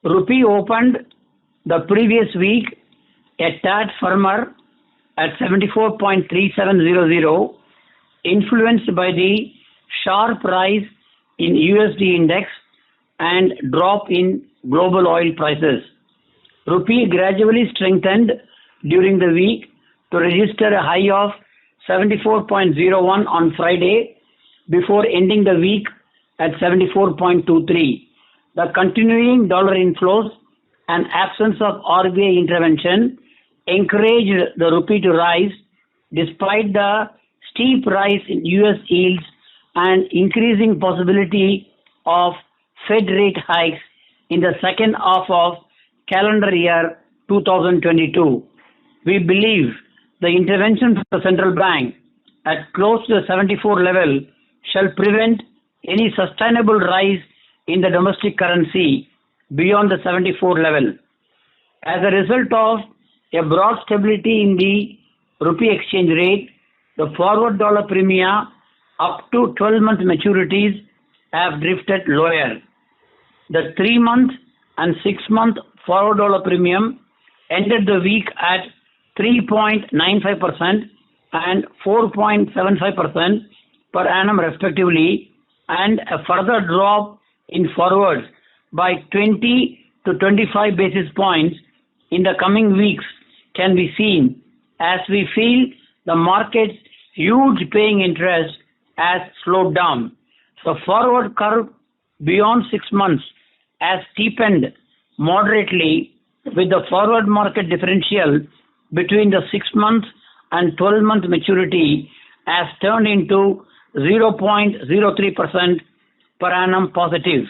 Rupee opened the previous week a tad firmer at 74.3700, influenced by the sharp rise in USD index and drop in global oil prices. Rupee gradually strengthened during the week to register a high of 74.01 on Friday before ending the week at 74.23. The continuing dollar inflows and absence of RBI intervention encouraged the rupee to rise despite the steep rise in US yields and increasing possibility of Fed rate hikes in the second half of calendar year 2022. We believe the intervention from the central bank at close to the 74 level shall prevent any sustainable rise in the domestic currency beyond the 74 level. As a result of a broad stability in the rupee exchange rate, the forward dollar premia up to 12-month maturities have drifted lower. The 3-month and 6-month forward dollar premium ended the week at 3.95% and 4.75% per annum respectively, and a further drop in forwards by 20 to 25 basis points in the coming weeks can be seen as we feel the market's huge paying interest has slowed down. The forward curve beyond 6 months has steepened moderately, with the forward market differential between the 6-month and 12-month maturity has turned into 0.03% per annum positive.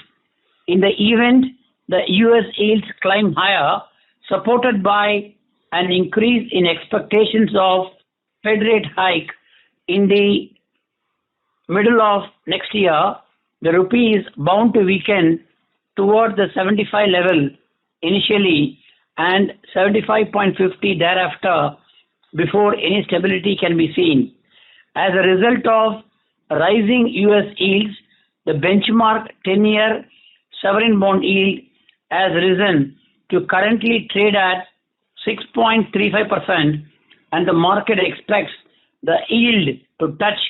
In the event the US yields climb higher, supported by an increase in expectations of Fed rate hike in the middle of next year, the rupee is bound to weaken towards the 75 level initially and 75.50 thereafter before any stability can be seen. As a result of rising US yields, the benchmark 10-year sovereign bond yield has risen to currently trade at 6.35%, and the market expects the yield to touch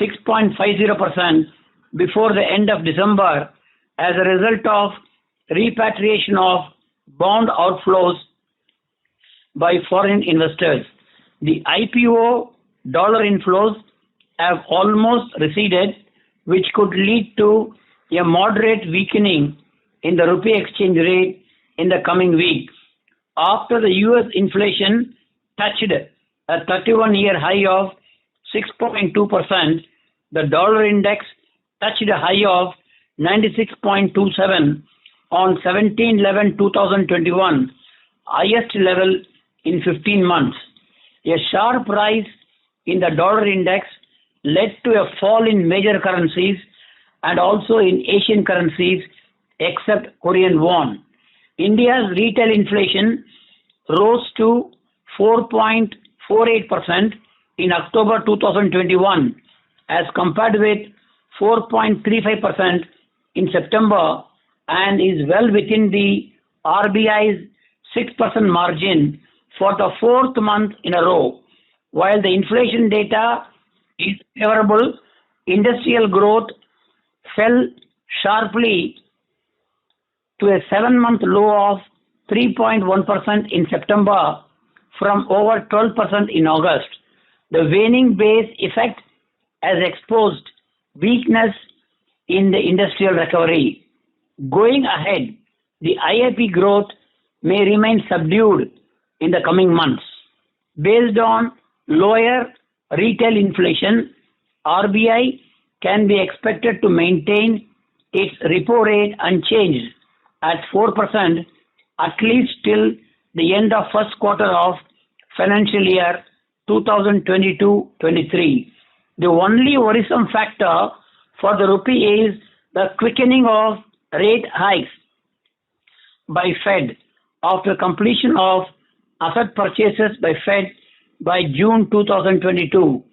6.50% before the end of December as a result of repatriation of bond outflows by foreign investors. The IPO dollar inflows have almost receded, which could lead to a moderate weakening in the rupee exchange rate in the coming weeks. After the US inflation touched a 31-year high of 6.2%, the dollar index touched a high of 96.27 on 17/11/2021, highest level in 15 months. A sharp rise in the dollar index led to a fall in major currencies and also in Asian currencies except Korean won. India's retail inflation rose to 4.48% in October 2021 as compared with 4.35% in September, and is well within the RBI's 6% margin for the 4th month in a row. While the inflation data is favorable, industrial growth fell sharply to a 7-month low of 3.1% in September from over 12% in August. The waning base effect has exposed weakness in the industrial recovery. Going ahead, the IIP growth may remain subdued in the coming months. Based on lower retail inflation, RBI can be expected to maintain its repo rate unchanged at 4% at least till the end of first quarter of financial year 2022-23. The only worrisome factor for the rupee is the quickening of rate hikes by Fed after completion of asset purchases by Fed by June 2022.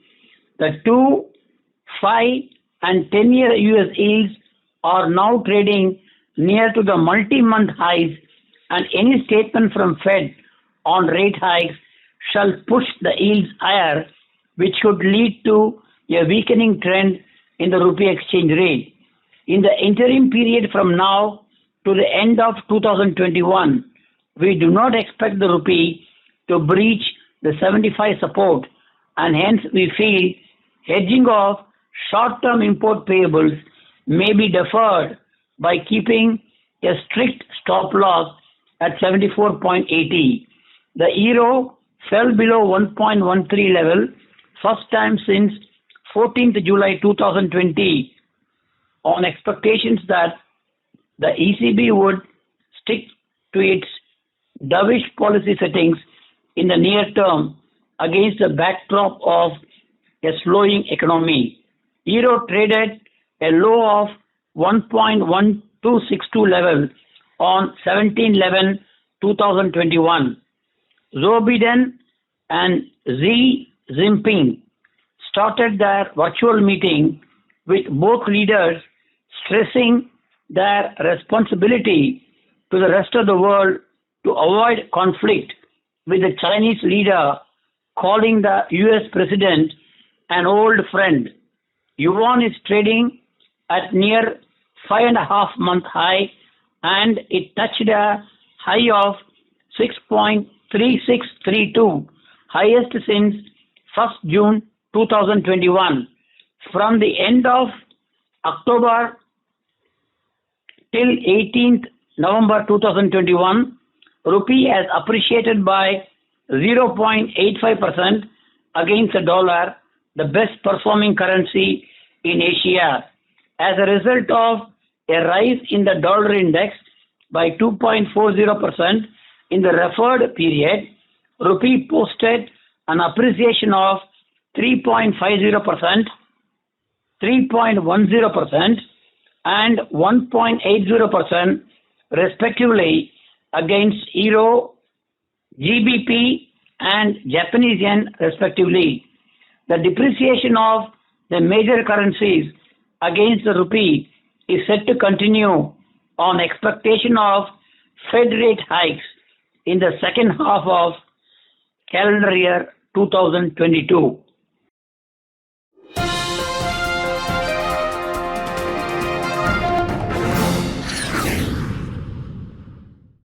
The 2, 5 and 10-year US yields are now trading near to the multi-month highs, and any statement from Fed on rate hikes shall push the yields higher, which could lead to a weakening trend in the rupee exchange rate. In the interim period from now to the end of 2021, we do not expect the rupee to breach the 75 support, and hence we feel hedging of short-term import payables may be deferred by keeping a strict stop loss at 74.80. The euro fell below 1.13 level, first time since 14th July 2020, on expectations that the ECB would stick to its dovish policy settings in the near term against the backdrop of a slowing economy. Euro traded a low of 1.1262 level on 17/11/2021. Joe Biden and Xi Jinping started their virtual meeting with both leaders stressing their responsibility to the rest of the world to avoid conflict, with the Chinese leader calling the US president an old friend. Yuan is trading at near 5.5-month high, and it touched a high of 6.3632, highest since 1st June 2021. From the end of October till 18th November 2021, rupee has appreciated by 0.85% against the dollar, the best performing currency in Asia. As a result of a rise in the dollar index by 2.40% in the referred period, rupee posted an appreciation of 3.50%, 3.10%, and 1.80% respectively against euro, GBP, and Japanese yen respectively. The depreciation of the major currencies against the rupee is set to continue on expectation of Fed rate hikes in the second half of calendar year 2022.